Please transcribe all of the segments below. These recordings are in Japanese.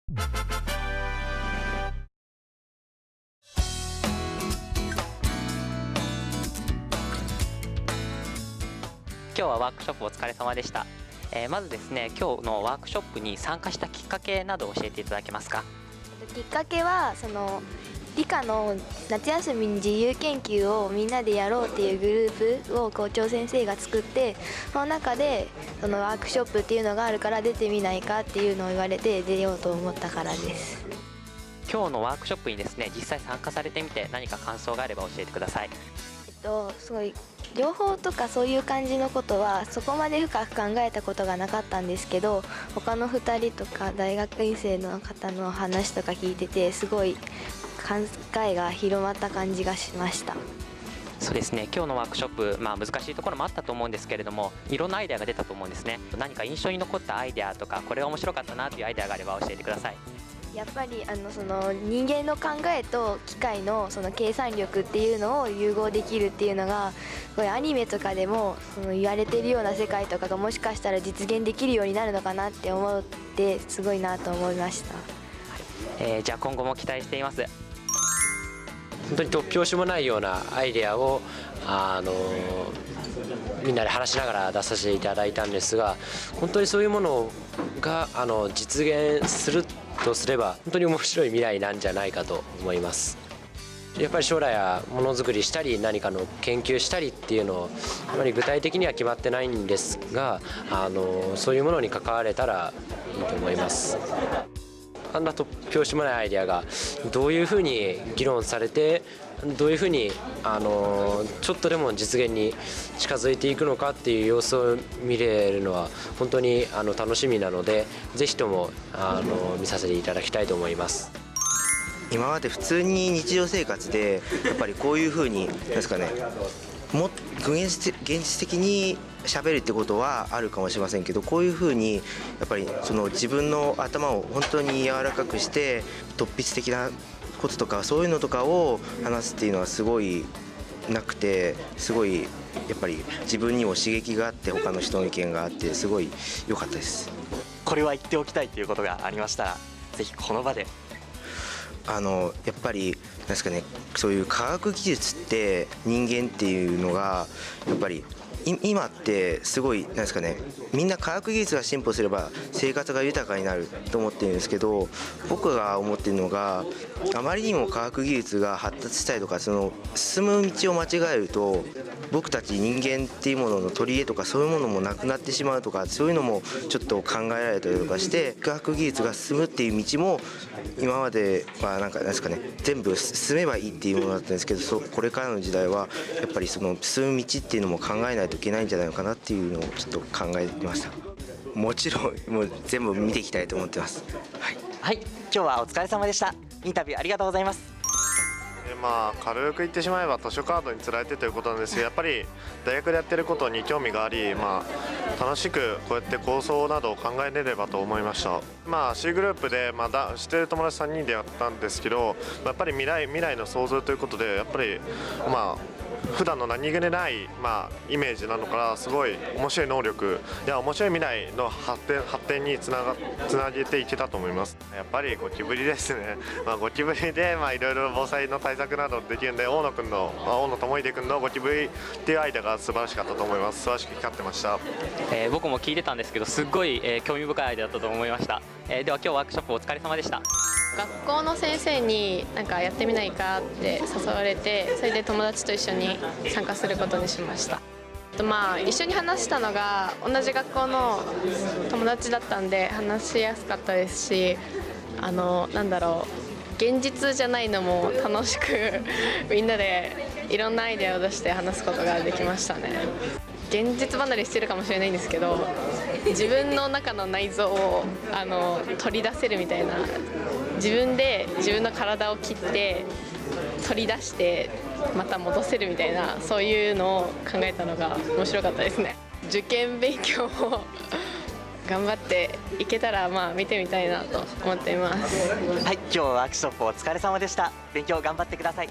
今日はワークショップお疲れ様でした。まずですね、今日のワークショップに参加したきっかけなどを教えていただけますか？きっかけは理科の夏休みに自由研究をみんなでやろうっていうグループを校長先生が作って、その中でそのワークショップっていうのがあるから出てみないかっていうのを言われて出ようと思ったからです。今日のワークショップにですね、実際参加されてみて何か感想があれば教えてください。すごい両方とかそういう感じのことはそこまで深く考えたことがなかったんですけど、他の2人とか大学院生の方の話とか聞いてて、すごい考えが広まった感じがしました。そうですね、今日のワークショップ、難しいところもあったと思うんですけれども、いろんなアイデアが出たと思うんですね。何か印象に残ったアイデアとか、これが面白かったなというアイデアがあれば教えてください。やっぱりその人間の考えと機械のその計算力っていうのを融合できるっていうのが、これアニメとかでも言われてるような世界とかがもしかしたら実現できるようになるのかなって思って、すごいなと思いました。じゃあ今後も期待しています。本当に突拍子もないようなアイデアをみんなで話しながら出させていただいたんですが、本当にそういうものが実現するとすれば本当に面白い未来なんじゃないかと思います。やっぱり将来はものづくりしたり何かの研究したりっていうのをあまり具体的には決まってないんですが、そういうものに関われたらいいと思います。あんな突拍子もないアイデアがどういうふうに議論されて、どういうふうにちょっとでも実現に近づいていくのかっていう様子を見れるのは本当に楽しみなので、ぜひとも見させていただきたいと思います。今まで普通に日常生活でやっぱりこういうふうにですかね、もっと現実的に喋るってことはあるかもしれませんけど、こういうふうにやっぱり自分の頭を本当に柔らかくして突筆的なこととかそういうのとかを話すっていうのはすごいなくて、すごいやっぱり自分にも刺激があって、他の人の意見があって、すごい良かったです。これは言っておきたいということがありましたら、ぜひこの場で。やっぱりなんですかね、そういう科学技術って人間っていうのがやっぱり今ってすごいなんですかね、みんな科学技術が進歩すれば生活が豊かになると思ってるんですけど、僕が思ってるのが、あまりにも科学技術が発達したりとか、進む道を間違えると僕たち人間っていうものの取り柄とかそういうものもなくなってしまうとか、そういうのもちょっと考えられたりとかして、科学技術が進むっていう道も今まではなんですかね、全部進めばいいっていうものだったんですけど、これからの時代はやっぱり進む道っていうのも考えないといけないんじゃないのかなっていうのをちょっと考えてました。もちろんもう全部見ていきたいと思ってます。はい、今日はお疲れ様でした。インタビューありがとうございます。軽く言ってしまえば図書カードにつられてということなんですが、やっぱり大学でやってることに興味があり、楽しくこうやって構想などを考えれればと思いました。C グループで知ってる友達3人でやったんですけど、やっぱり未来の想像ということで、やっぱり普段の何気ない、イメージなのからすごい面白い能力や面白い未来の発展につなげていけたと思います。やっぱりゴキブリですね。ゴキブリでいろいろ防災の対策などできるんで、大野智秀君のゴキブリっていうアイデアが素晴らしかったと思います。素晴らしく光ってました。僕も聞いてたんですけど、すっごい、興味深いアイデアだったと思いました。では今日ワークショップお疲れ様でした。学校の先生にやってみないかって誘われて、それで友達と一緒に参加することにしました。一緒に話したのが同じ学校の友達だったんで話しやすかったですし、現実じゃないのも楽しくみんなでいろんなアイデアを出して話すことができましたね。現実離れしてるかもしれないんですけど、自分の中の内臓を取り出せるみたいな、自分で自分の体を切って取り出してまた戻せるみたいな、そういうのを考えたのが面白かったですね。受験勉強を頑張っていけたら見てみたいなと思っています。はい、今日はワークショップお疲れ様でした。勉強頑張ってください。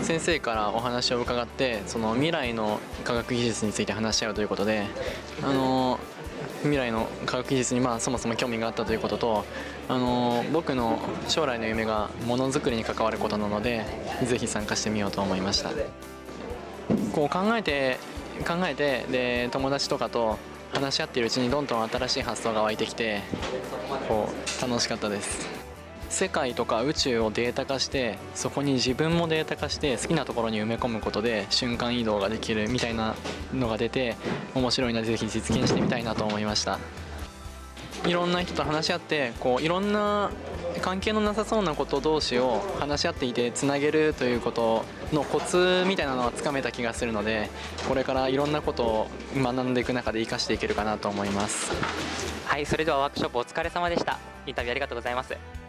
先生からお話を伺って、未来の科学技術について話し合うということで、未来の科学技術にそもそも興味があったということと、僕の将来の夢がものづくりに関わることなので、ぜひ参加してみようと思いました。こう考えてで友達とかと話し合っているうちにどんどん新しい発想が湧いてきて、こう楽しかったです。世界とか宇宙をデータ化して、そこに自分もデータ化して好きなところに埋め込むことで瞬間移動ができるみたいなのが出て面白いので、ぜひ実現してみたいなと思いました。いろんな人と話し合って、こういろんな関係のなさそうなこと同士を話し合っていてつなげるということのコツみたいなのはつかめた気がするので、これからいろんなことを学んでいく中で生かしていけるかなと思います。はい、それではワークショップお疲れ様でした。インタビューありがとうございます。